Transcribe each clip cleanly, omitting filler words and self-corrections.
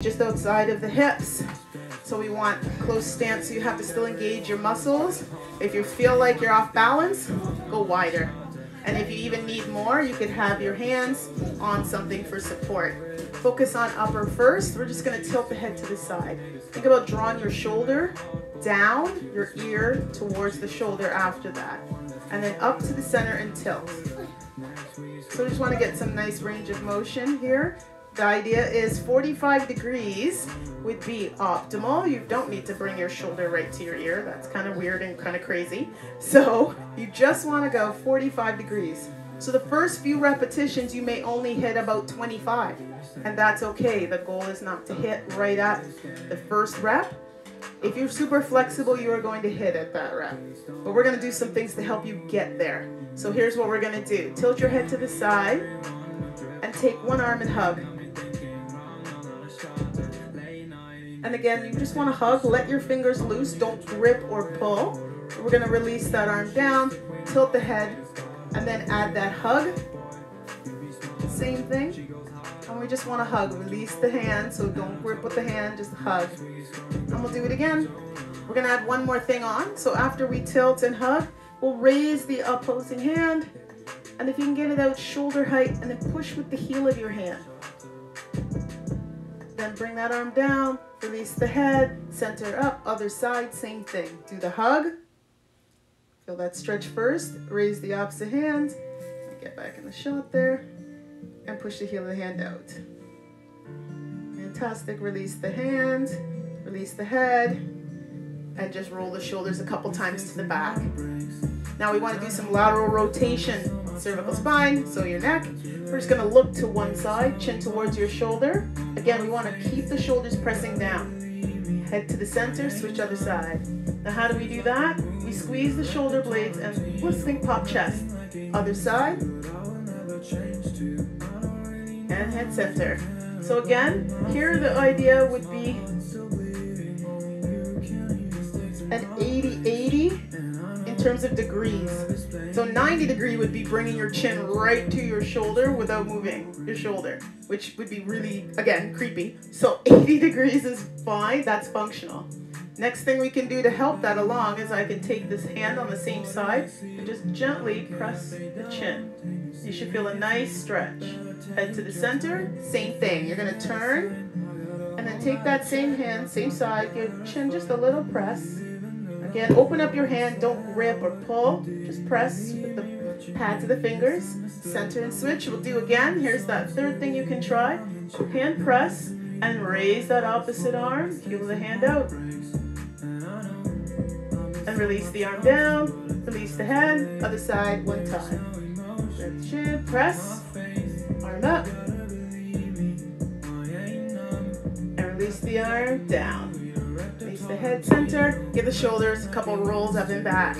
just outside of the hips. So we want close stance, so you have to still engage your muscles. If you feel like you're off balance, go wider. And if you even need more, you could have your hands on something for support. Focus on upper first. We're just going to tilt the head to the side. Think about drawing your shoulder down, your ear towards the shoulder after that. And then up to the center and tilt. So we just want to get some nice range of motion here. The idea is 45 degrees would be optimal. You don't need to bring your shoulder right to your ear. That's kind of weird and kind of crazy. So you just want to go 45 degrees. So the first few repetitions, you may only hit about 25, and that's okay. The goal is not to hit right at the first rep. If you're super flexible, you are going to hit at that rep. But we're going to do some things to help you get there. So here's what we're going to do. Tilt your head to the side and take one arm and hug. And again, you just want to hug, let your fingers loose, don't grip or pull. We're going to release that arm down, tilt the head, and then add that hug. Same thing. And we just want to hug, release the hand, so don't grip with the hand, just hug. And we'll do it again. We're going to add one more thing on. So after we tilt and hug, we'll raise the opposing hand. And if you can get it out shoulder height, and then push with the heel of your hand. Then bring that arm down, release the head, center up, other side, same thing. Do the hug. Feel that stretch first. Raise the opposite hand. Get back in the shot there. And push the heel of the hand out. Fantastic. Release the hand, release the head, and just roll the shoulders a couple times to the back. Now we want to do some lateral rotation. Cervical spine, so your neck. We're just going to look to one side, chin towards your shoulder. Again, we want to keep the shoulders pressing down. Head to the center, switch other side. Now how do we do that? We squeeze the shoulder blades and let's think pop chest. Other side. And head center. So again, here the idea would be an 80-80 in terms of degrees. So 90 degree would be bringing your chin right to your shoulder without moving your shoulder, which would be really, again, creepy. So 80 degrees is fine, that's functional. Next thing we can do to help that along is I can take this hand on the same side and just gently press the chin. You should feel a nice stretch. Head to the center, same thing. You're going to turn and then take that same hand, same side, give chin just a little press. Again, open up your hand, don't grip or pull, just press with the pads of the fingers, center and switch. We'll do again. Here's that third thing you can try. Hand press and raise that opposite arm, heel the hand out. And release the arm down, release the head, other side one time. Grab the chin, press, arm up, and release the arm down. Release the head center, give the shoulders a couple rolls up and back.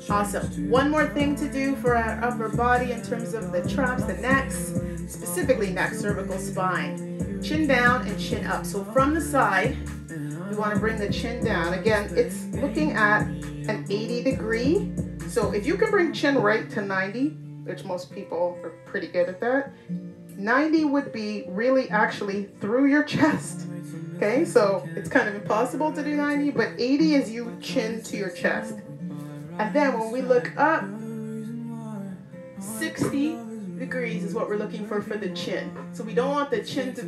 Awesome. One more thing to do for our upper body in terms of the traps, the necks, specifically neck, cervical spine. Chin down and chin up. So from the side, we want to bring the chin down. Again, it's looking at an 80 degree. So if you can bring chin right to 90, which most people are pretty good at that, 90 would be really actually through your chest. Okay, so it's kind of impossible to do 90, but 80 is you chin to your chest. And then when we look up, 60 degrees is what we're looking for the chin. So we don't want the chin to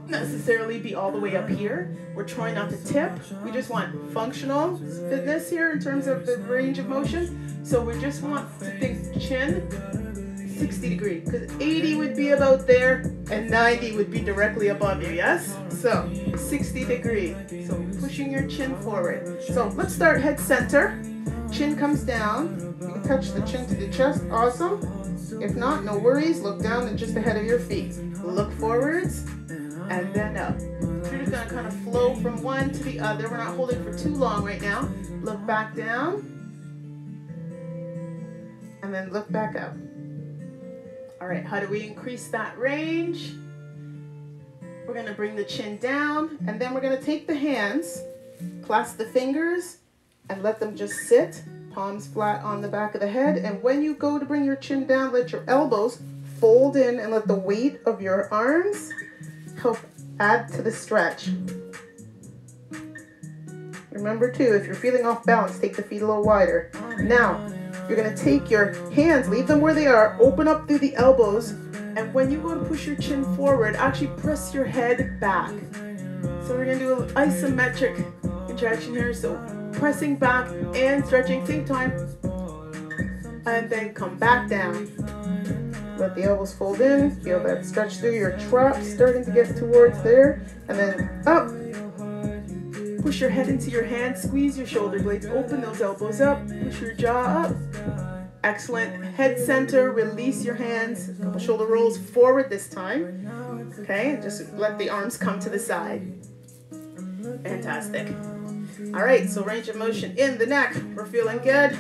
necessarily be all the way up here. We're trying not to tip. We just want functional fitness here in terms of the range of motion. So we just want to think chin 60 degrees, because 80 would be about there and 90 would be directly above you, yes? So 60 degrees. So pushing your chin forward. So let's start head center. Chin comes down. You can touch the chin to the chest. Awesome. If not, no worries. Look down and just ahead of your feet. Look forwards and then up. So you're just going to kind of flow from one to the other. We're not holding for too long right now. Look back down and then look back up. All right, how do we increase that range? We're going to bring the chin down, and then we're going to take the hands, clasp the fingers, and let them just sit, palms flat on the back of the head. And when you go to bring your chin down, let your elbows fold in and let the weight of your arms help add to the stretch. Remember too, if you're feeling off balance, take the feet a little wider. Now, you're gonna take your hands, leave them where they are, open up through the elbows, and when you go to push your chin forward, actually press your head back. So we're gonna do an isometric contraction here, so pressing back and stretching same time, and then come back down. Let the elbows fold in, feel that stretch through your traps starting to get towards there, and then up. Push your head into your hands, squeeze your shoulder blades, open those elbows up, push your jaw up. Excellent. Head center, release your hands, a couple shoulder rolls forward this time. Okay, just let the arms come to the side. Fantastic. All right, so range of motion in the neck. We're feeling good.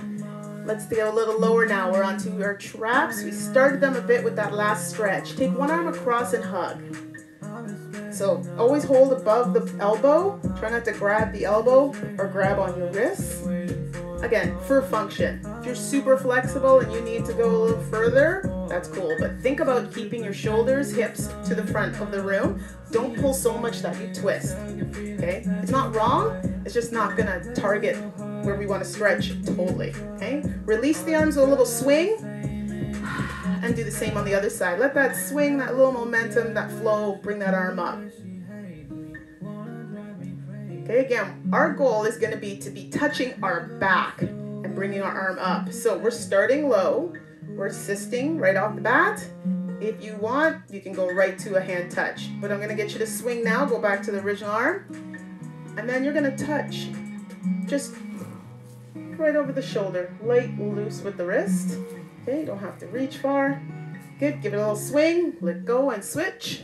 Let's go a little lower now. We're onto our traps. We started them a bit with that last stretch. Take one arm across and hug. So always hold above the elbow. Try not to grab the elbow or grab on your wrists. Again, for function. If you're super flexible and you need to go a little further, that's cool. But think about keeping your shoulders, hips to the front of the room. Don't pull so much that you twist. Okay? It's not wrong. It's just not going to target where we want to stretch totally. Okay? Release the arms, a little swing. And do the same on the other side. Let that swing, that little momentum, that flow, bring that arm up. Okay, again, our goal is going to be touching our back and bringing our arm up. So we're starting low. We're assisting right off the bat. If you want, you can go right to a hand touch. But I'm going to get you to swing now. Go back to the original arm. And then you're going to touch just right over the shoulder. Light, loose with the wrist. Okay, you don't have to reach far. Good, give it a little swing, let go and switch.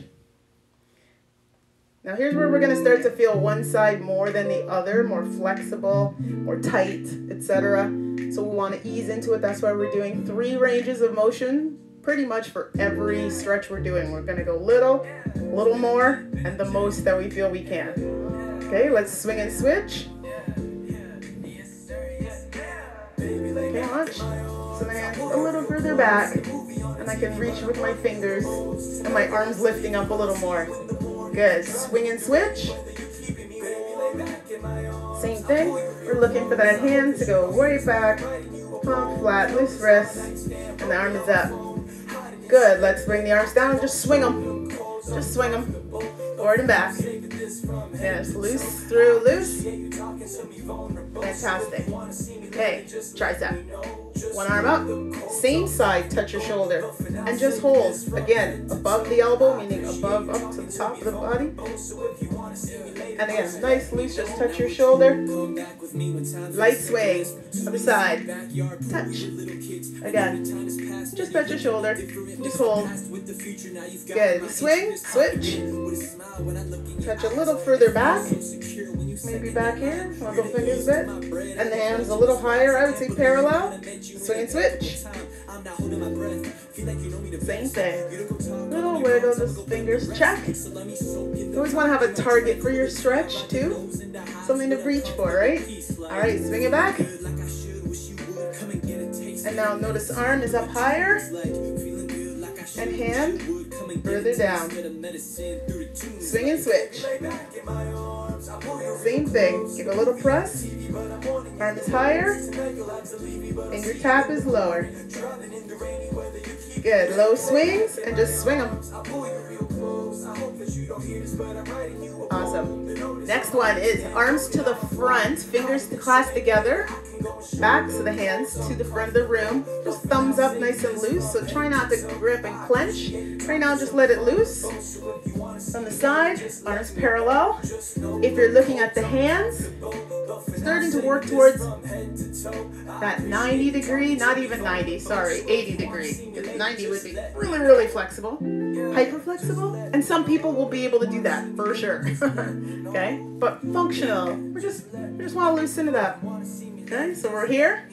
Now here's where we're gonna start to feel one side more than the other, more flexible, more tight, etc. So we wanna ease into it. That's why we're doing 3 ranges of motion, pretty much for every stretch we're doing. We're gonna go little, a little more, and the most that we feel we can. Okay, let's swing and switch. Okay, launch. So my hands a little further back, and I can reach with my fingers, and my arms lifting up a little more. Good. Swing and switch. Same thing. We're looking for that hand to go way back, palm flat, loose wrist, and the arm is up. Good. Let's bring the arms down and just swing them. Just swing them. Forward and back. Yes, loose through, loose. Fantastic. Okay, tricep. One arm up, same side, touch your shoulder, and just hold, again, above the elbow, meaning above, up to the top of the body. And again, nice, loose, just touch your shoulder. Light sway, other side, touch. Again, just touch your shoulder, just hold. Good, swing, switch. Touch a little further back, maybe back here, wiggle fingers a bit, and the hands a little higher, I would say parallel. Swing and switch. Same thing. Little wiggle, just fingers, check. You always want to have a target for your stretch too. Something to reach for, right? Alright, swing it back. And now notice arm is up higher. And hand further down. Swing and switch. Same thing. Give a little press. Arm is higher. Finger tap is lower. Good. Low swings and just swing them. Awesome. Next one is arms to the front, fingers clasped together, backs of the hands to the front of the room. Just thumbs up nice and loose, so try not to grip and clench. Right now, just let it loose. From the side, arms parallel. If you're looking at the hands, starting to work towards that 90 degree, not even 90, sorry, 80 degree. Because 90 would be really, really flexible, hyper flexible. And some people will be able to do that for sure. Okay, but functional. We just want to loosen it up. Okay, so we're here.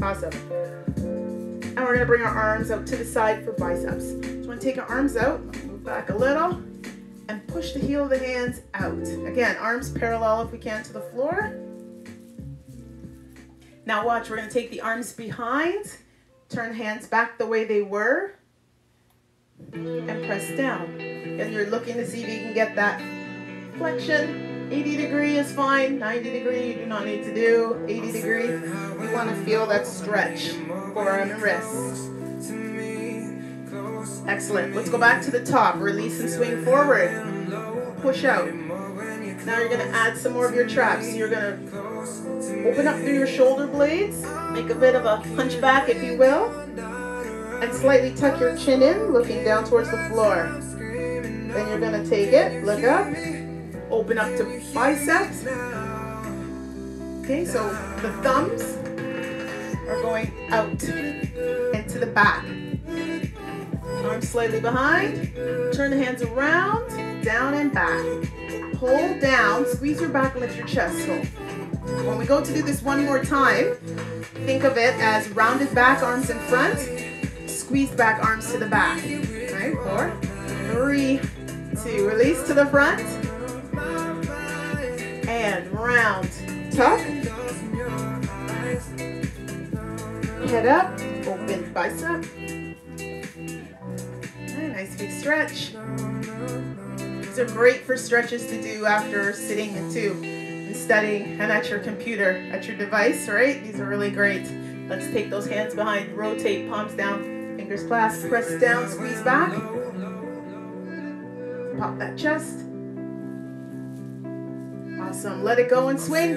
Awesome. And we're gonna bring our arms out to the side for biceps. So we're gonna take our arms out, move back a little, and push the heel of the hands out. Again, arms parallel if we can to the floor. Now watch, we're gonna take the arms behind, turn hands back the way they were, and press down. and you're looking to see if you can get that flexion. 80 degree is fine. 90 degree you do not need to do. 80 degree, you want to feel that stretch, forearm and wrist. Excellent. Let's go back to the top. Release and swing forward. Push out. Now you're going to add some more of your traps. You're going to open up through your shoulder blades. Make a bit of a hunchback, if you will. And slightly tuck your chin in, looking down towards the floor. Then you're going to take it, look up, open up to biceps. Okay, so the thumbs are going out and to the back. Arms slightly behind. Turn the hands around, down and back. Hold down, squeeze your back, lift your chest. So when we go to do this one more time, think of it as rounded back, arms in front, squeezed back, arms to the back. Okay, 4, 3, 2, release to the front, and round, tuck, head up, open bicep. Okay, nice big stretch. These are great for stretches to do after sitting and studying and at your computer, at your device, right? These are really great. Let's take those hands behind, rotate, palms down, fingers clasped, press down, squeeze back. Pop that chest. Awesome. Let it go and swing.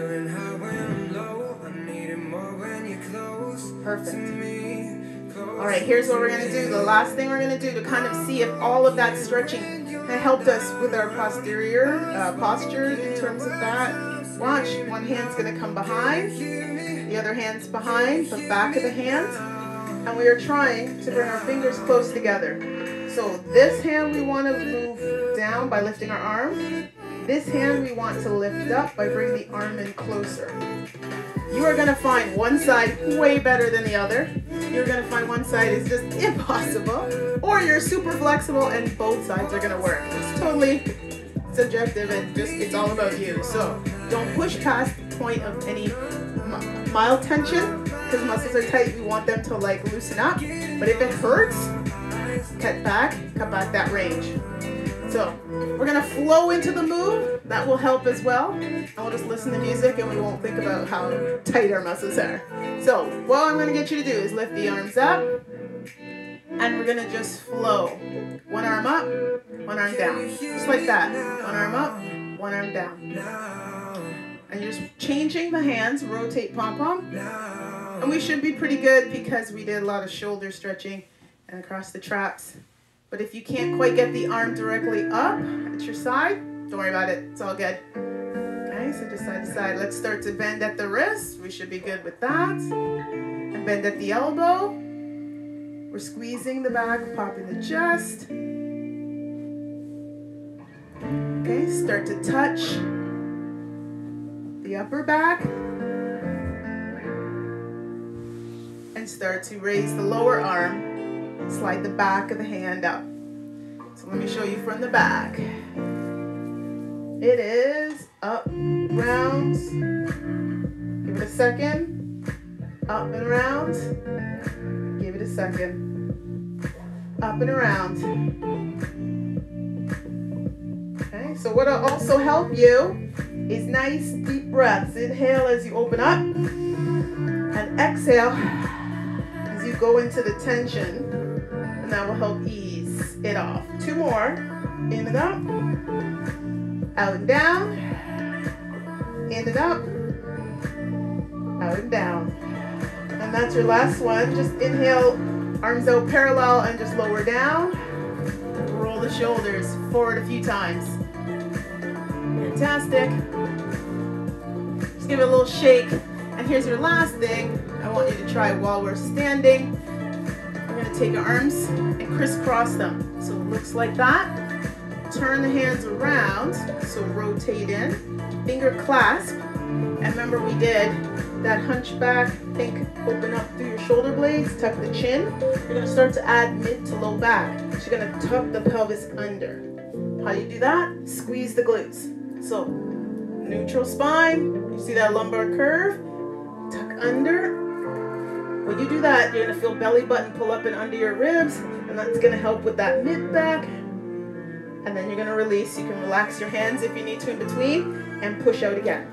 Perfect. All right, here's what we're going to do. The last thing we're going to do to kind of see if all of that stretching helped us with our posterior posture in terms of that. Watch, one hand's going to come behind, the other hand's behind the back of the hand, and we are trying to bring our fingers close together. So this hand we want to move down by lifting our arm. This hand we want to lift up by bringing the arm in closer. You are going to find one side way better than the other. You're going to find one side is just impossible, or you're super flexible and both sides are going to work. It's totally subjective and it's all about you. So don't push past the point of any mild tension, because muscles are tight. We want them to like loosen up. But if it hurts, cut back that range. So we're going to flow into the move. That will help as well. And we'll just listen to music and we won't think about how tight our muscles are. So what I'm going to get you to do is lift the arms up, and we're going to just flow. One arm up, one arm down. Just like that. One arm up, one arm down. And you're just changing the hands, rotate pom-pom. And we should be pretty good because we did a lot of shoulder stretching and across the traps. But if you can't quite get the arm directly up at your side, don't worry about it. It's all good. Okay, so just side to side. Let's start to bend at the wrist. We should be good with that. And bend at the elbow. We're squeezing the back, popping the chest. Okay, start to touch the upper back. And start to raise the lower arm. Slide the back of the hand up. So let me show you from the back. It is up, round. Give it a second. Up and around. Give it a second. Up and around. Okay, so what'll also help you is nice deep breaths. Inhale as you open up, and exhale as you go into the tension. And that will help ease it off. 2 more. In and up. Out and down. In and up. Out and down. And that's your last one. Just inhale, arms out parallel, and just lower down. Roll the shoulders forward a few times. Fantastic. Just give it a little shake. And here's your last thing I want you to try while we're standing. We're going to take our arms and crisscross them. So it looks like that. Turn the hands around, so rotate in. Finger clasp. And remember we did that hunchback. Think open up through your shoulder blades, tuck the chin. You're going to start to add mid to low back. So you're going to tuck the pelvis under. How do you do that? Squeeze the glutes. So neutral spine. You see that lumbar curve? Tuck under. When you do that, you're going to feel belly button pull up and under your ribs, and that's going to help with that mid back And then you're gonna release. You can relax your hands if you need to in between and push out again.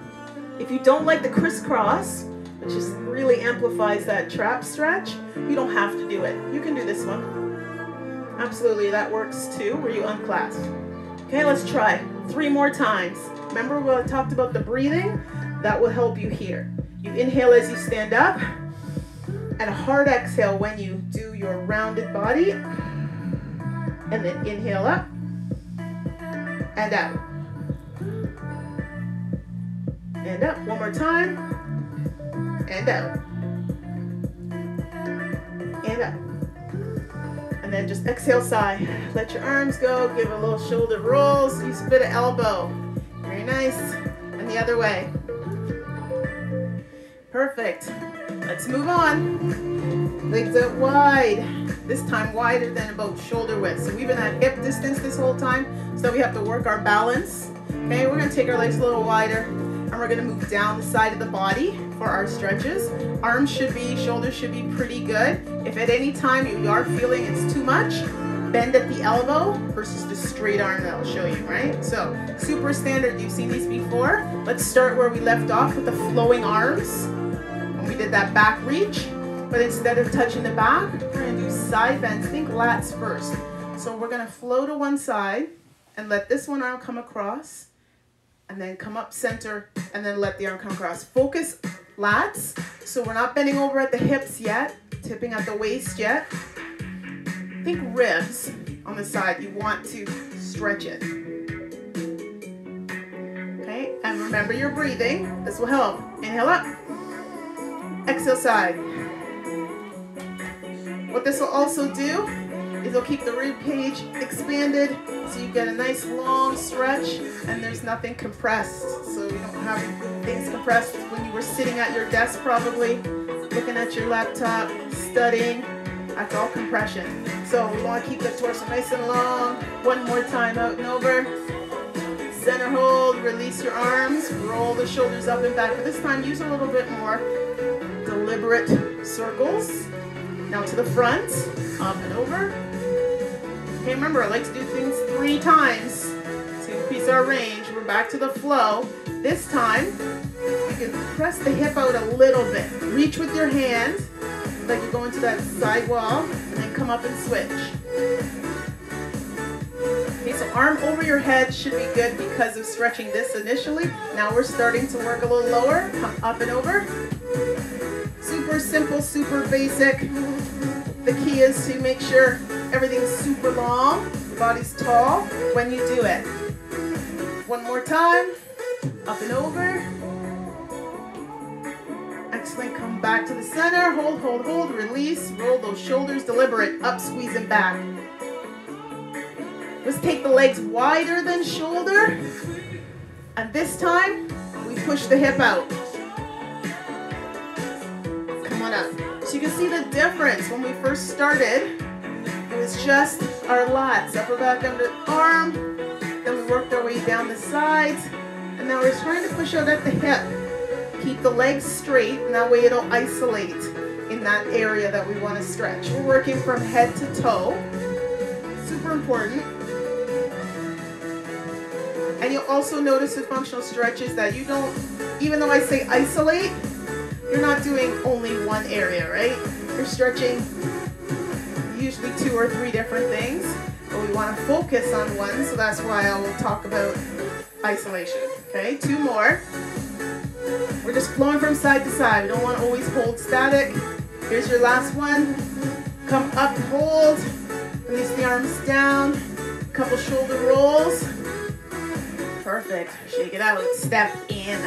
If you don't like the crisscross, which just really amplifies that trap stretch, you don't have to do it. You can do this one. Absolutely, that works too, where you unclasp. Okay, let's try 3 more times. Remember when I talked about the breathing? That will help you here. You inhale as you stand up, and a hard exhale when you do your rounded body, and then inhale up and out. And up, one more time, and out, and up. And then just exhale, sigh. Let your arms go, give a little shoulder rolls, use a bit of elbow. Very nice. And the other way. Perfect. Let's move on. Legs out wide. This time wider than about shoulder width. So we've been at hip distance this whole time, so we have to work our balance. Okay, we're gonna take our legs a little wider, and we're gonna move down the side of the body for our stretches. Arms should be, shoulders should be pretty good. If at any time you are feeling it's too much, bend at the elbow versus the straight arm that I'll show you, right? So super standard, you've seen these before. Let's start where we left off with the flowing arms. When we did that back reach, but instead of touching the back, we're gonna do side bends. Think lats first. So we're gonna flow to one side and let this one arm come across, and then come up center, and then let the arm come across. Focus lats, so we're not bending over at the hips yet, tipping at the waist yet. Think ribs on the side. You want to stretch it. Okay, and remember your breathing. This will help. Inhale up, exhale side. What this will also do is it'll keep the rib cage expanded, so you get a nice long stretch, and there's nothing compressed. So you don't have things compressed when you were sitting at your desk probably, looking at your laptop, studying. That's all compression. So we want to keep the torso nice and long. One more time, out and over. Center hold, release your arms, roll the shoulders up and back. But this time, use a little bit more deliberate circles. Now to the front, up and over. Okay, remember, I like to do things 3 times to increase our range. We're back to the flow. This time, you can press the hip out a little bit. Reach with your hand, like you're going to that side wall, and then come up and switch. Okay, so arm over your head should be good because of stretching this initially. Now we're starting to work a little lower. Come up and over. Super simple, super basic. The key is to make sure everything's super long, the body's tall when you do it. One more time, up and over. Excellent, come back to the center, hold, hold, hold, release, roll those shoulders, deliberate, up, squeeze and back. Let's take the legs wider than shoulder, and this time, we push the hip out. Come on up. So you can see the difference. When we first started, it was just our lats, upper back, under arm. Then we worked our way down the sides. And now we're trying to push out at the hip. Keep the legs straight, and that way it'll isolate in that area that we want to stretch. We're working from head to toe. Super important. And you'll also notice with functional stretches that you don't, even though I say isolate, you're not doing only one area, right? You're stretching usually 2 or 3 different things, but we want to focus on one, so that's why I will talk about isolation. Okay, 2 more. We're just flowing from side to side. We don't want to always hold static. Here's your last one. Come up, hold. Release the arms down. Couple shoulder rolls. Perfect. Shake it out. Step in.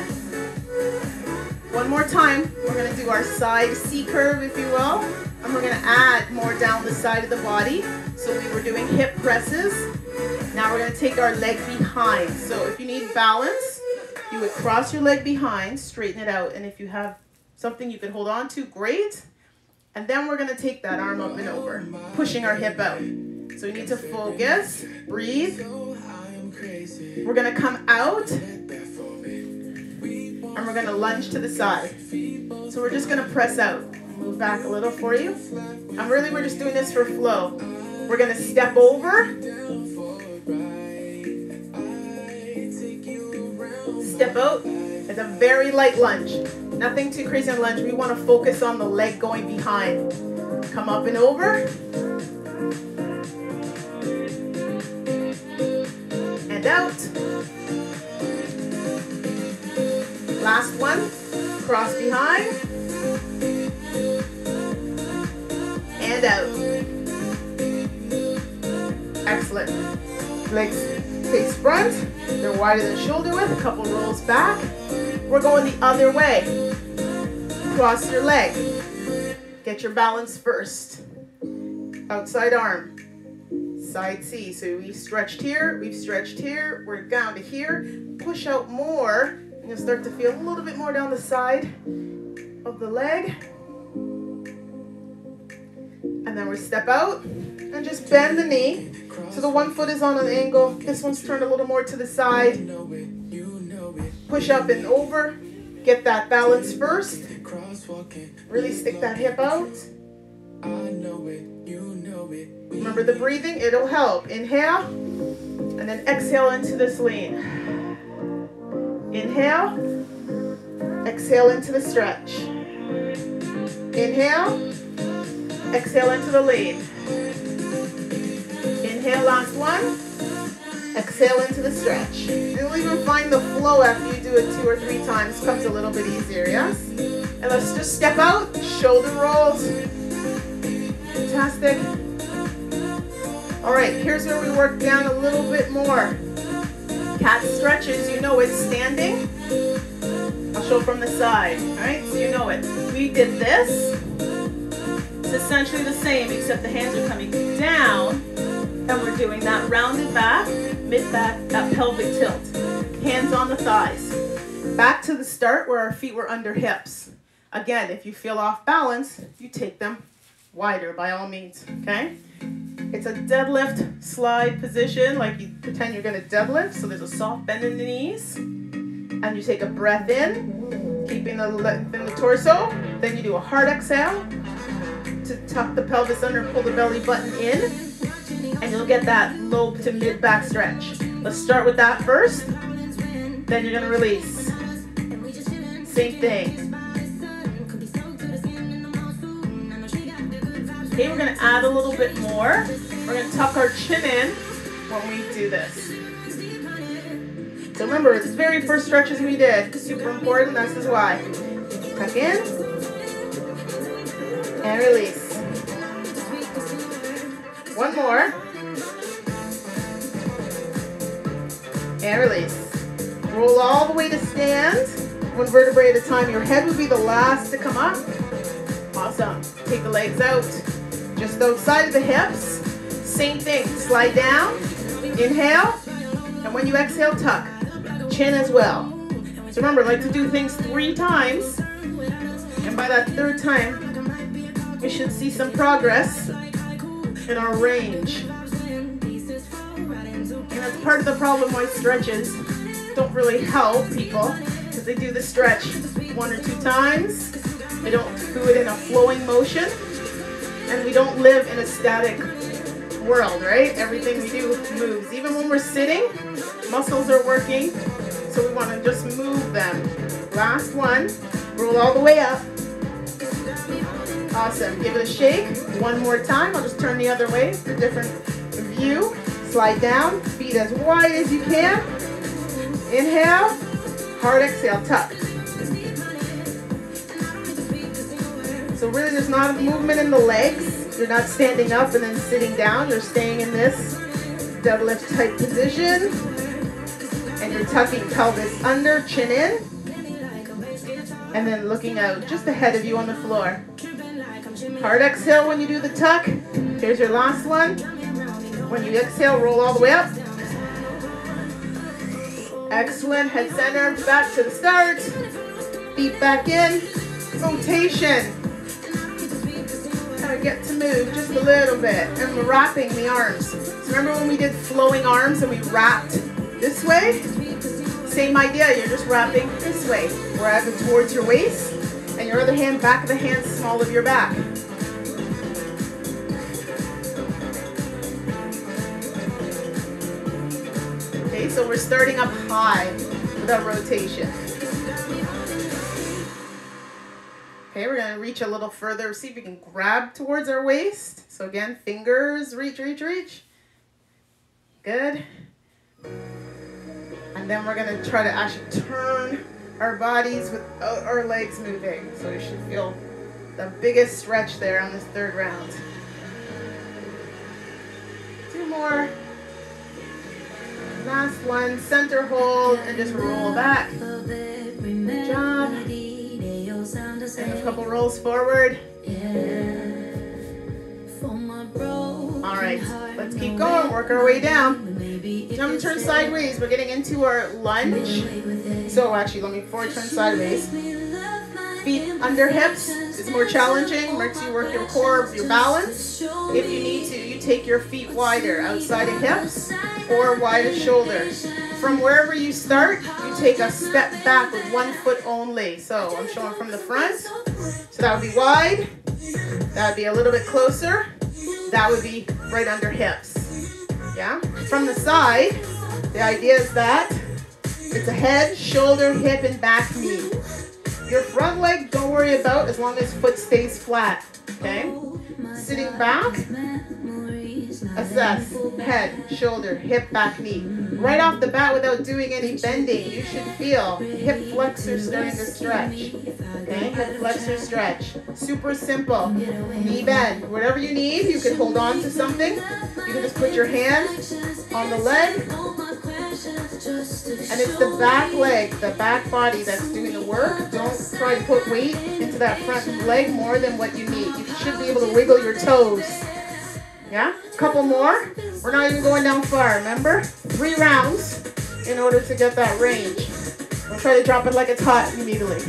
One more time, we're going to do our side C curve, if you will, and we're going to add more down the side of the body. So we were doing hip presses. Now we're going to take our leg behind. So if you need balance, you would cross your leg behind, straighten it out, and if you have something you can hold on to, great. And then we're going to take that arm up and over, pushing our hip out. So we need to focus, breathe. We're going to come out, and we're going to lunge to the side. So we're just going to press out. Move back a little for you. And really we're just doing this for flow. We're going to step over, step out. It's a very light lunge. Nothing too crazy on lunge. We want to focus on the leg going behind. Come up and over. And out. Last one. Cross behind. And out. Excellent. Legs face front. They're wider than shoulder width. A couple rolls back. We're going the other way. Cross your leg. Get your balance first. Outside arm. Side C. So we've stretched here. We've stretched here. We're down to here. Push out more. And you'll start to feel a little bit more down the side of the leg. And then we step out and just bend the knee. So the one foot is on an angle. This one's turned a little more to the side. Push up and over. Get that balance first. Really stick that hip out. Remember the breathing, it'll help. Inhale, and then exhale into this lean. Inhale, exhale into the stretch. Inhale, exhale into the lean. Inhale, last one. Exhale into the stretch. You'll even find the flow after you do it 2 or 3 times. Comes a little bit easier, yes? And let's just step out, shoulder rolls. Fantastic. All right, here's where we work down a little bit more. Cat stretches, you know it's standing. I'll show from the side, all right? So you know it. We did this. It's essentially the same, except the hands are coming down, and we're doing that rounded back, mid-back, that pelvic tilt. Hands on the thighs. Back to the start where our feet were under hips. Again, if you feel off balance, you take them wider by all means, okay? It's a deadlift slide position, like you pretend you're gonna deadlift, so there's a soft bend in the knees. And you take a breath in, keeping the length in the torso. Then you do a hard exhale to tuck the pelvis under and pull the belly button in. And you'll get that low to mid back stretch. Let's start with that first. Then you're gonna release. Same thing. Okay, we're gonna add a little bit more. We're gonna tuck our chin in when we do this. So remember, the very first stretches we did, super important, this is why. Tuck in, and release. One more. And release. Roll all the way to stand. One vertebrae at a time. Your head would be the last to come up. Awesome. Take the legs out. Just outside of the hips. Same thing. Slide down. Inhale. And when you exhale, tuck. Chin as well. So remember, I like to do things 3 times. And by that 3rd time, we should see some progress in our range. And that's part of the problem why stretches don't really help people, because they do the stretch 1 or 2 times. They don't do it in a flowing motion, and we don't live in a static world, right? Everything we do moves. Even when we're sitting, muscles are working, so we want to just move them. Last one. Roll all the way up. Awesome. Give it a shake. One more time. I'll just turn the other way for a different view. Slide down. Feet as wide as you can. Inhale. Hard exhale. Tuck. So really there's not a movement in the legs. You're not standing up and then sitting down. You're staying in this deadlift type position. And you're tucking pelvis under, chin in. And then looking out just ahead of you on the floor. Hard exhale when you do the tuck. Here's your last one. When you exhale, roll all the way up. Excellent. Head center, back to the start. Feet back in. Rotation. Kind of get to move just a little bit. And we're wrapping the arms. So remember when we did flowing arms and we wrapped this way? Same idea, you're just wrapping this way. Wrapping towards your waist, and your other hand, back of the hand, small of your back. Okay, so we're starting up high. The the rotation. Okay, we're gonna reach a little further. See if we can grab towards our waist. So again, fingers, reach, reach, reach. Good. And then we're gonna try to actually turn our bodies without our legs moving. So you should feel the biggest stretch there on this third round. 2 more. Last one, center hold, and just roll back. Good job. And a couple rolls forward. All right, let's keep going, work our way down. Jump and turn sideways. We're getting into our lunge. So actually, let me forward turn sideways. Feet under hips is more challenging. Makes you work your core, your balance. If you need to, you take your feet wider outside of hips or wide of shoulders. From wherever you start, you take a step back with 1 foot only. So I'm showing from the front. So that would be wide. That would be a little bit closer. That would be right under hips. Yeah. From the side, the idea is that it's a head, shoulder, hip, and back knee. Your front leg, don't worry about as long as foot stays flat. Okay. Sitting back, assess head, shoulder, hip, back, knee. Right off the bat, without doing any bending, you should feel hip flexor starting to stretch. Okay, hip flexor stretch. Super simple. Knee bend. Whatever you need, you can hold on to something. You can just put your hand on the leg. And it's the back leg, the back body that's doing the work. Don't try to put weight into that front leg more than what you need. You should be able to wiggle your toes. Yeah? Couple more. We're not even going down far, remember? 3 rounds in order to get that range. Don't try to drop it like it's hot immediately.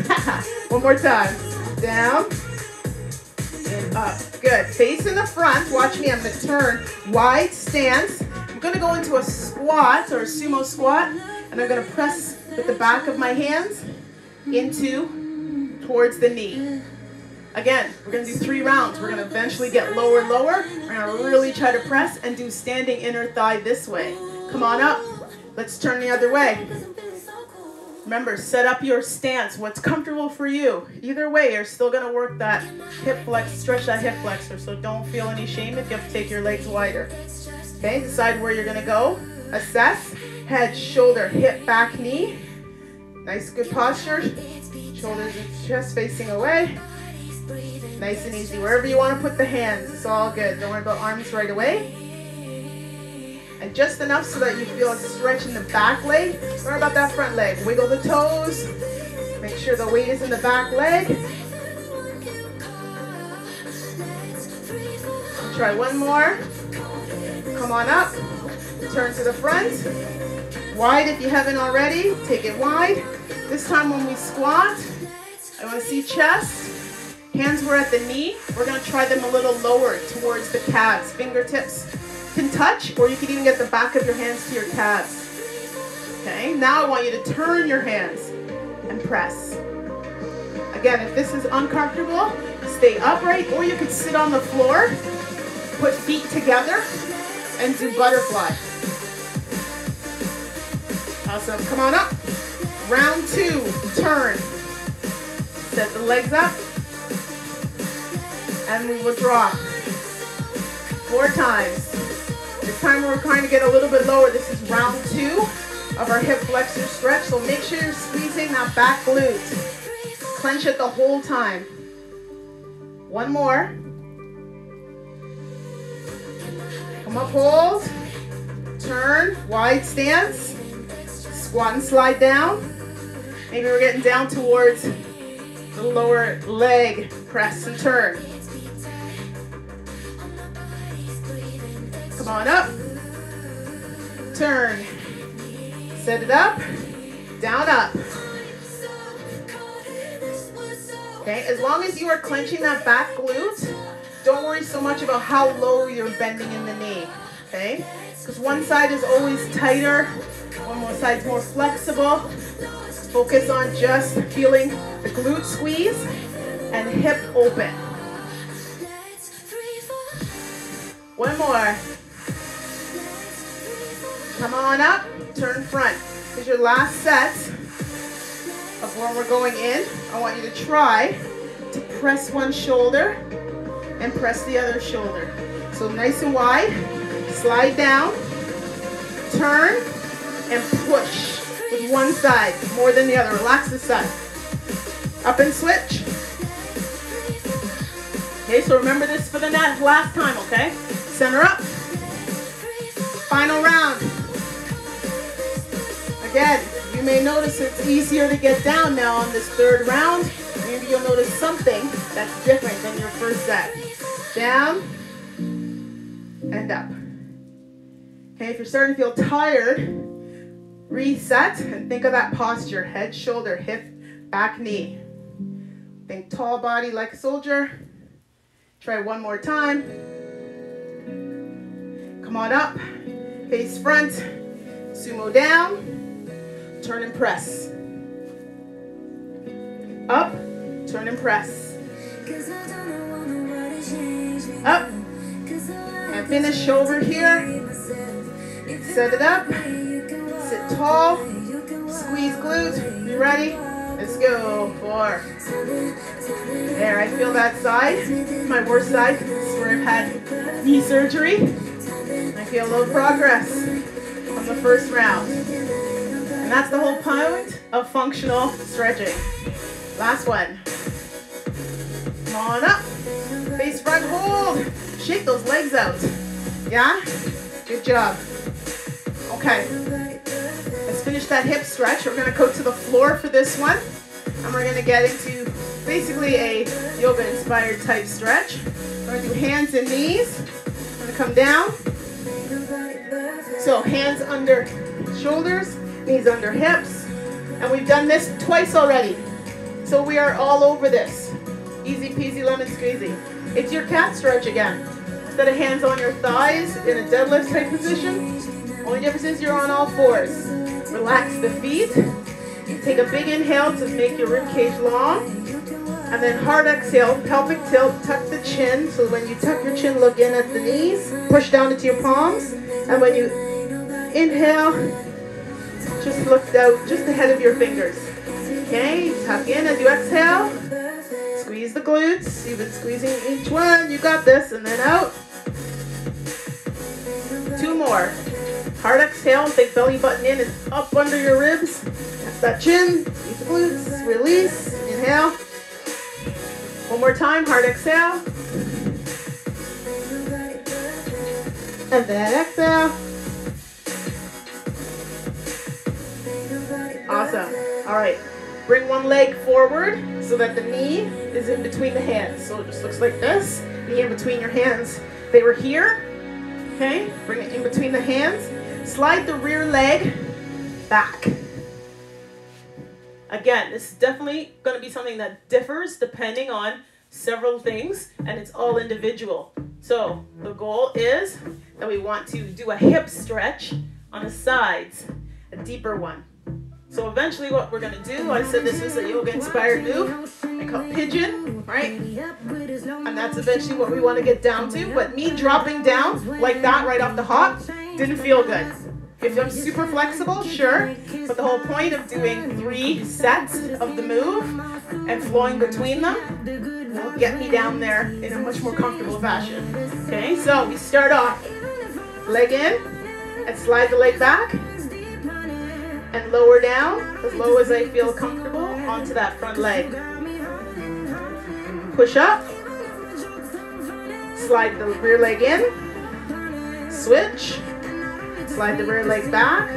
One more time. Down and up. Good. Face in the front. Watch me. I'm going to turn. Wide stance. I'm going to go into a squat or a sumo squat. And I'm going to press with the back of my hands towards the knee. Again, we're going to do 3 rounds. We're going to eventually get lower, lower. We're going to really try to press and do standing inner thigh this way. Come on up. Let's turn the other way. Remember, set up your stance. What's comfortable for you. Either way, you're still going to work that hip flex, stretch that hip flexor. So don't feel any shame if you have to take your legs wider. Okay, decide where you're going to go. Assess. Head, shoulder, hip, back, knee. Nice, good posture. Shoulders and chest facing away. Nice and easy. Wherever you want to put the hands, it's all good. Don't worry about arms right away. And just enough so that you feel a stretch in the back leg. Don't worry about that front leg. Wiggle the toes. Make sure the weight is in the back leg. Try one more. Come on up. Turn to the front. Wide if you haven't already. Take it wide. This time when we squat, I want to see chest. Hands were at the knee. We're going to try them a little lower towards the calves. Fingertips can touch, or you can even get the back of your hands to your calves. Okay, now I want you to turn your hands and press. Again, if this is uncomfortable, stay upright, or you could sit on the floor, put feet together, and do butterfly. Awesome. Come on up. Round 2, turn. Set the legs up. And we will drop 4 times. This time we're trying to get a little bit lower. This is round 2 of our hip flexor stretch. So make sure you're squeezing that back glute. Clench it the whole time. One more. Come up, hold. Turn, wide stance. Squat and slide down. Maybe we're getting down towards the lower leg. Press and turn. Come on up. Turn. Set it up. Down, up. Okay, as long as you are clenching that back glute, don't worry so much about how low you're bending in the knee. Okay? Because one side is always tighter, one more side's more flexible. Focus on just feeling the glute squeeze and hip open. One more. Come on up, turn front. Here's your last set When we're going in, I want you to try to press one shoulder and press the other shoulder. So nice and wide, slide down, turn, and push with one side more than the other. Relax the side. Up and switch. Okay, so remember this for the last time, okay? Center up. Final round. Again, you may notice it's easier to get down now on this third round. Maybe you'll notice something that's different than your first set. Down and up. Okay, if you're starting to feel tired, reset and think of that posture. Head, shoulder, hip, back, knee. Think tall body like a soldier. Try one more time. Come on up. Face front. Sumo down. Turn and press. Up. Turn and press. Up. And finish over here. Set it up. Sit tall. Squeeze glutes. You ready? Let's go. 4. There, I feel that side. My worst side. This is where I've had knee surgery. I feel a little progress on the first round. And that's the whole point of functional stretching. Last one. Come on up. Face front hold. Shake those legs out. Yeah? Good job. Okay. Let's finish that hip stretch. We're going to go to the floor for this one. And we're going to get into basically a yoga-inspired type stretch. We're going to do hands and knees. I'm going to come down. So hands under shoulders, knees under hips. And we've done this twice already. So we are all over this. Easy peasy lemon squeezy. It's your cat stretch again. Instead of hands on your thighs in a deadlift type position, only difference is you're on all fours. Relax the feet. Take a big inhale to make your rib cage long. And then hard exhale, pelvic tilt, tuck the chin. So when you tuck your chin, look in at the knees. Push down into your palms. And when you inhale, just look out just ahead of your fingers. Okay, tuck in as you exhale. Squeeze the glutes. You've been squeezing each one. You got this. And then out. 2 more. Hard exhale. Big belly button in and up under your ribs. Tap that chin. Squeeze the glutes. Release. Inhale. One more time. Hard exhale. And then exhale. Awesome. All right. Bring one leg forward so that the knee is in between the hands. So it just looks like this. Knee in between your hands. They were here. Okay. Bring it in between the hands. Slide the rear leg back. Again, this is definitely going to be something that differs depending on several things, and it's all individual. So the goal is that we want to do a hip stretch on the sides, a deeper one. So eventually what we're going to do, I said this is a yoga-inspired move. I call it pigeon, right? And that's eventually what we want to get down to. But me dropping down like that right off the hop didn't feel good. If I'm super flexible, sure. But the whole point of doing 3 sets of the move and flowing between them will get me down there in a much more comfortable fashion. Okay, so we start off leg in and slide the leg back. And lower down, as low as I feel comfortable, onto that front leg. Push up. Slide the rear leg in. Switch. Slide the rear leg back.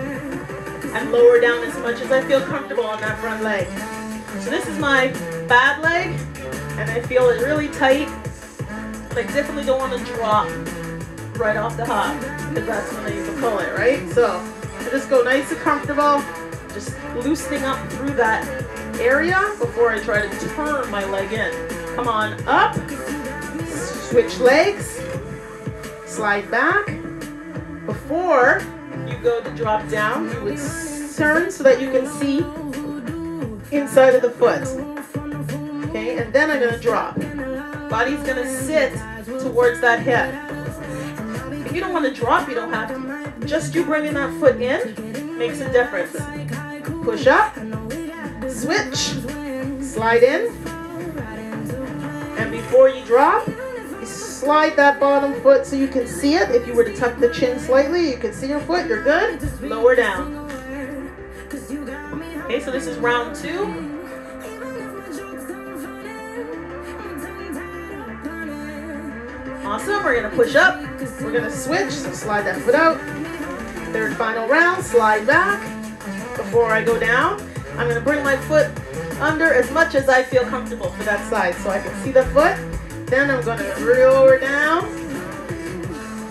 And lower down as much as I feel comfortable on that front leg. So this is my bad leg. And I feel it really tight. I definitely don't want to drop right off the hop. Because that's when I need to pull it, right? So just go nice and comfortable, just loosening up through that area before I try to turn my leg in. Come on up, switch legs, slide back. Before you go to drop down, you would turn so that you can see inside of the foot. Okay, and then I'm going to drop. Body's going to sit towards that hip. If you don't want to drop, you don't have to. Just you bringing that foot in makes a difference. Push up, switch, slide in, and before you drop, you slide that bottom foot so you can see it. If you were to tuck the chin slightly, you can see your foot, you're good. Lower down. Okay, so this is round 2. Awesome, we're gonna push up, we're gonna switch, so slide that foot out. Third final round, slide back. Before I go down, I'm gonna bring my foot under as much as I feel comfortable for that side so I can see the foot. Then I'm gonna lower down.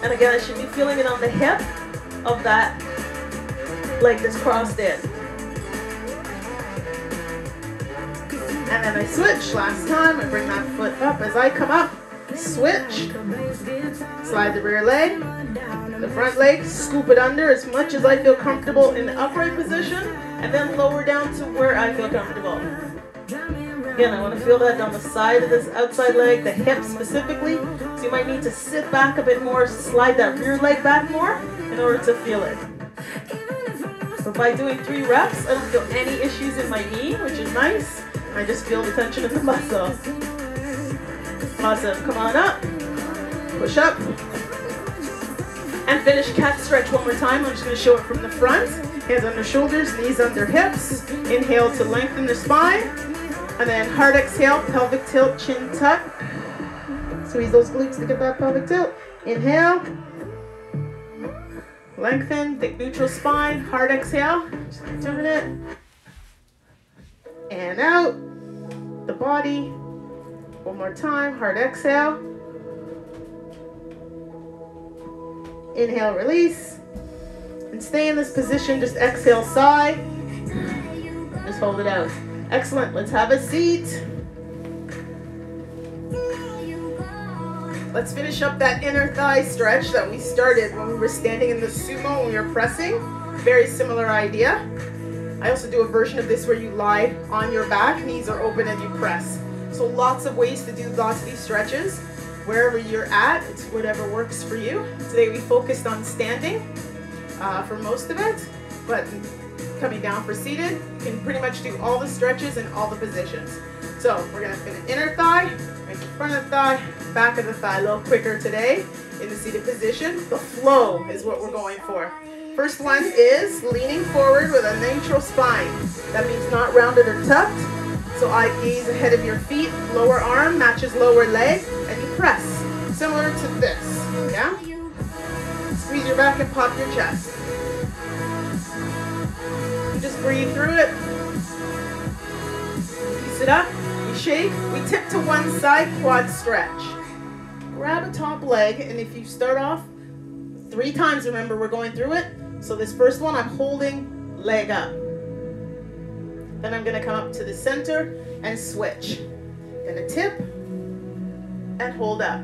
And again, I should be feeling it on the hip of that leg that's crossed in. And then I switch, last time, I bring that foot up as I come up, switch, slide the rear leg, the front leg, scoop it under as much as I feel comfortable in the upright position, and then lower down to where I feel comfortable. Again, I want to feel that on the side of this outside leg, the hip specifically, so you might need to sit back a bit more, slide that rear leg back more in order to feel it. So by doing 3 reps, I don't feel any issues in my knee, which is nice. I just feel the tension in the muscle. Awesome, come on up, push up, and finish cat stretch one more time. I'm just going to show it from the front. Hands under shoulders, knees under hips. Inhale to lengthen the spine, and then hard exhale, pelvic tilt, chin tuck. Squeeze those glutes to get that pelvic tilt. Inhale, lengthen, think neutral spine, hard exhale, just turn it, and out, the body. One more time, hard exhale. Inhale, release. And stay in this position, just exhale, sigh. Just hold it out. Excellent, let's have a seat. Let's finish up that inner thigh stretch that we started when we were standing in the sumo when we were pressing. Very similar idea. I also do a version of this where you lie on your back, knees are open and you press. So lots of ways to do lots of these stretches. Wherever you're at, it's whatever works for you. Today we focused on standing for most of it, but coming down for seated, you can pretty much do all the stretches in all the positions. So we're gonna finish inner thigh, front of the thigh, back of the thigh, a little quicker today in the seated position. The flow is what we're going for. First one is leaning forward with a neutral spine. That means not rounded or tucked. So eye gaze ahead of your feet, lower arm matches lower leg, and you press, similar to this, yeah? Squeeze your back and pop your chest. You just breathe through it. You sit up, you shake, we tip to one side, quad stretch. Grab a top leg, and if you start off 3 times, remember we're going through it. So this first one, I'm holding leg up. Then I'm gonna come up to the center and switch. Gonna tip and hold up.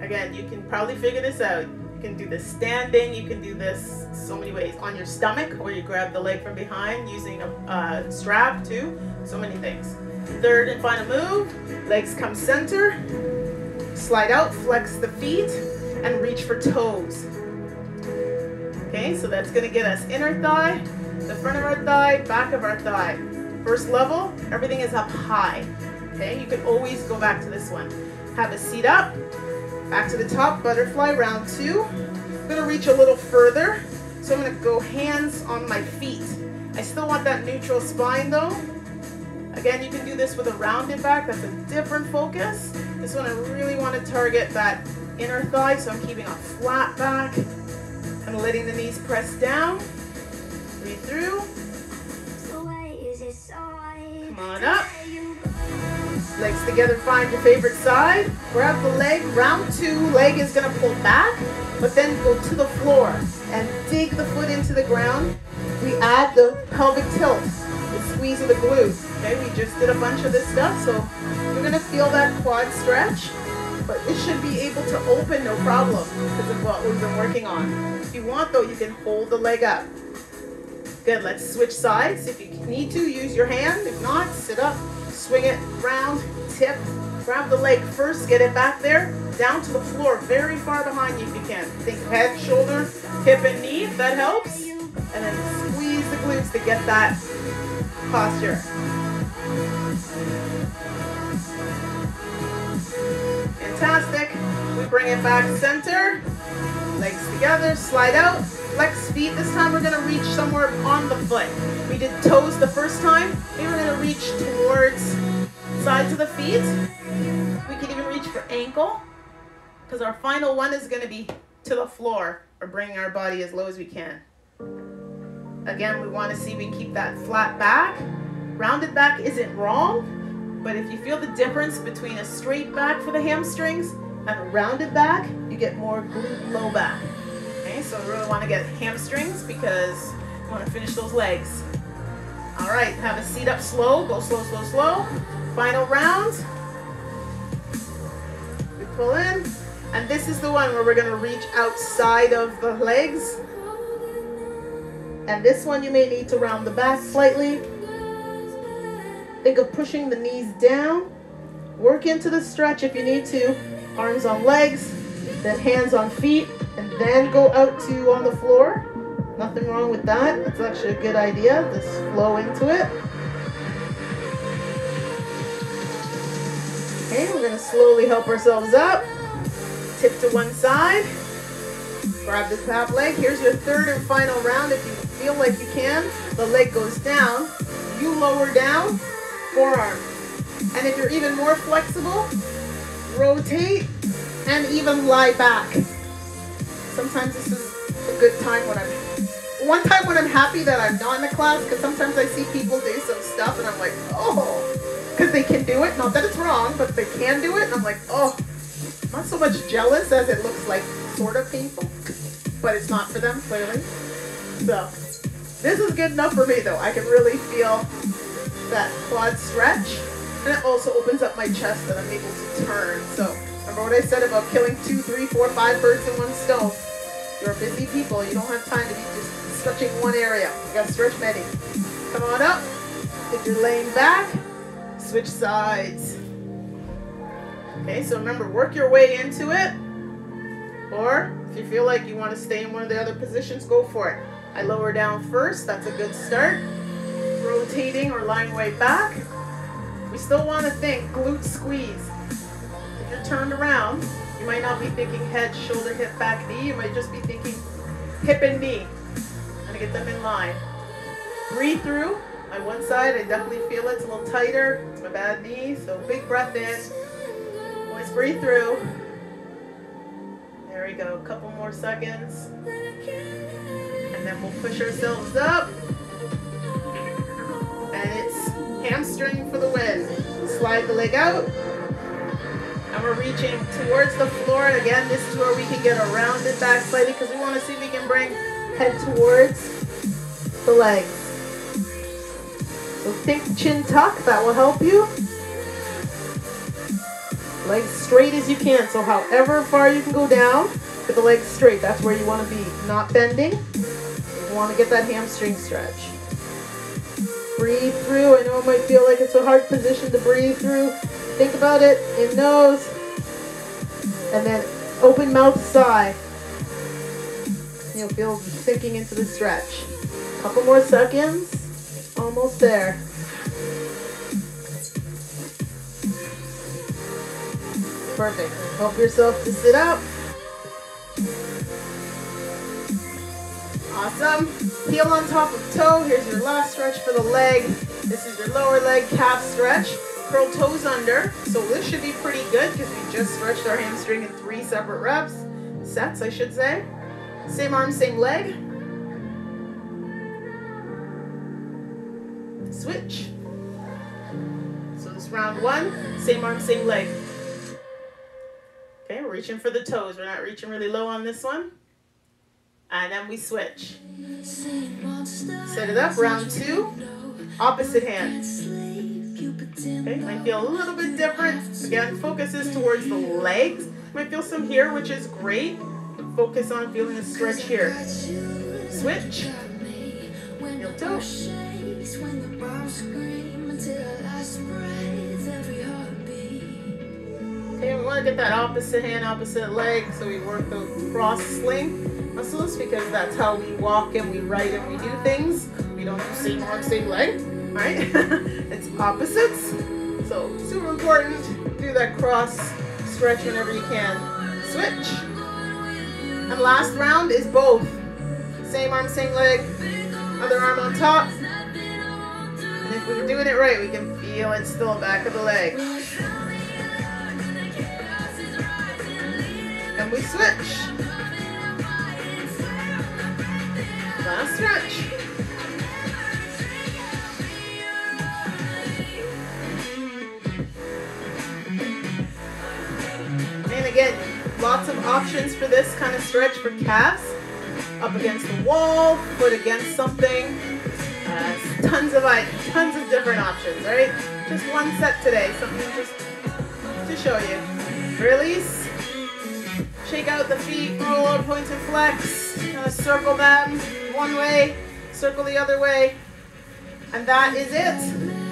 Again, you can probably figure this out. You can do this standing, you can do this so many ways. On your stomach, where you grab the leg from behind using a strap too. So many things. Third and final move, legs come center, slide out, flex the feet, and reach for toes. Okay, so that's gonna get us inner thigh, the front of our thigh, back of our thigh. First level, everything is up high. Okay, you can always go back to this one. Have a seat up, back to the top, butterfly, round 2. I'm gonna reach a little further, so I'm gonna go hands on my feet. I still want that neutral spine though. Again, you can do this with a rounded back, that's a different focus. This one I really want to target that inner thigh, so I'm keeping a flat back and letting the knees press down. Breathe through. Come on up. Legs together, find your favorite side. Grab the leg, round 2, leg is gonna pull back, but then go to the floor and dig the foot into the ground. We add the pelvic tilt, the squeeze of the glute. Okay, we just did a bunch of this stuff, so you're gonna feel that quad stretch, but it should be able to open no problem because of what we've been working on. If you want though, you can hold the leg up. Good, let's switch sides. If you need to, use your hand. If not, sit up, swing it round, tip, grab the leg first, get it back there, down to the floor, very far behind you if you can. Think head, shoulder, hip, and knee, if that helps. And then squeeze the glutes to get that posture. Fantastic. We bring it back center. Legs together, slide out, flex feet. This time we're gonna reach somewhere on the foot. We did toes the first time. Maybe we're gonna reach towards sides of the feet. We can even reach for ankle, because our final one is gonna be to the floor, or bringing our body as low as we can. Again, we wanna see we keep that flat back. Rounded back isn't wrong, but if you feel the difference between a straight back for the hamstrings and a rounded back, you get more glute low back. Okay, so we really want to get hamstrings because we want to finish those legs. All right, have a seat up slow, go slow, slow, slow. Final round. We pull in, and this is the one where we're going to reach outside of the legs. And this one you may need to round the back slightly. Think of pushing the knees down. Work into the stretch if you need to. Arms on legs, then hands on feet, and then go out to on the floor. Nothing wrong with that. That's actually a good idea. Just flow into it. Okay, we're going to slowly help ourselves up. Tip to one side. Grab the top leg. Here's your third and final round. If you feel like you can, the leg goes down. You lower down, forearm. And if you're even more flexible, rotate and even lie back. Sometimes this is a good time when one time when I'm happy that I'm not in a class, because sometimes I see people do some stuff and I'm like, oh, because they can do it. Not that it's wrong, but they can do it. And I'm like, oh, not so much jealous as it looks like sort of painful, but it's not for them, clearly. So this is good enough for me though. I can really feel that quad stretch. And it also opens up my chest and I'm able to turn. So remember what I said about killing 2, 3, 4, 5 birds in one stone. You're busy people. You don't have time to be just stretching one area. You gotta stretch many. Come on up. If you're laying back, switch sides. Okay, so remember, work your way into it. Or if you feel like you want to stay in one of the other positions, go for it. I lower down first. That's a good start. Rotating or lying way back. We still want to think glute squeeze. If you're turned around, you might not be thinking head, shoulder, hip, back, knee. You might just be thinking hip and knee. I'm gonna get them in line. Breathe through. My one side, I definitely feel it. It's a little tighter. It's my bad knee. So big breath in. Always breathe through. There we go. A couple more seconds. And then we'll push ourselves up. And it's hamstring for the win. Slide the leg out. And we're reaching towards the floor. And again, this is where we can get a rounded back slightly because we want to see if we can bring head towards the legs. So think chin tuck. That will help you. Legs straight as you can. So however far you can go down, with the legs straight. That's where you want to be. Not bending. You want to get that hamstring stretch. Breathe through. I know it might feel like it's a hard position to breathe through. Think about it. In nose. And then open mouth sigh. You'll feel sinking into the stretch. Couple more seconds. Almost there. Perfect. Help yourself to sit up. Awesome. Heel on top of toe. Here's your last stretch for the leg. This is your lower leg calf stretch. Curl toes under. So this should be pretty good because we just stretched our hamstring in 3 separate reps. Sets, I should say. Same arm, same leg. Switch. So this round 1, same arm, same leg. Okay, we're reaching for the toes. We're not reaching really low on this one. And then we switch. Set it up, round 2, opposite hand. Okay, might feel a little bit different. Again, focus is towards the legs. Might feel some here, which is great. Focus on feeling a stretch here. Switch. Heel toe. Okay, we want to get that opposite hand, opposite leg, so we work the cross sling muscles because that's how we walk and we write and we do things. We don't do same arm, same leg. right? It's opposites. So super important. Do that cross stretch whenever you can. Switch. And last round is both. Same arm, same leg. Other arm on top. And if we're doing it right, we can feel it still back of the leg. And we switch. Last stretch. And again, lots of options for this kind of stretch for calves. Up against the wall, foot against something. Tons of different options, right? Just one set today, something just to show you. Release. Shake out the feet, roll out, point and flex. Circle them one way, circle the other way. And that is it.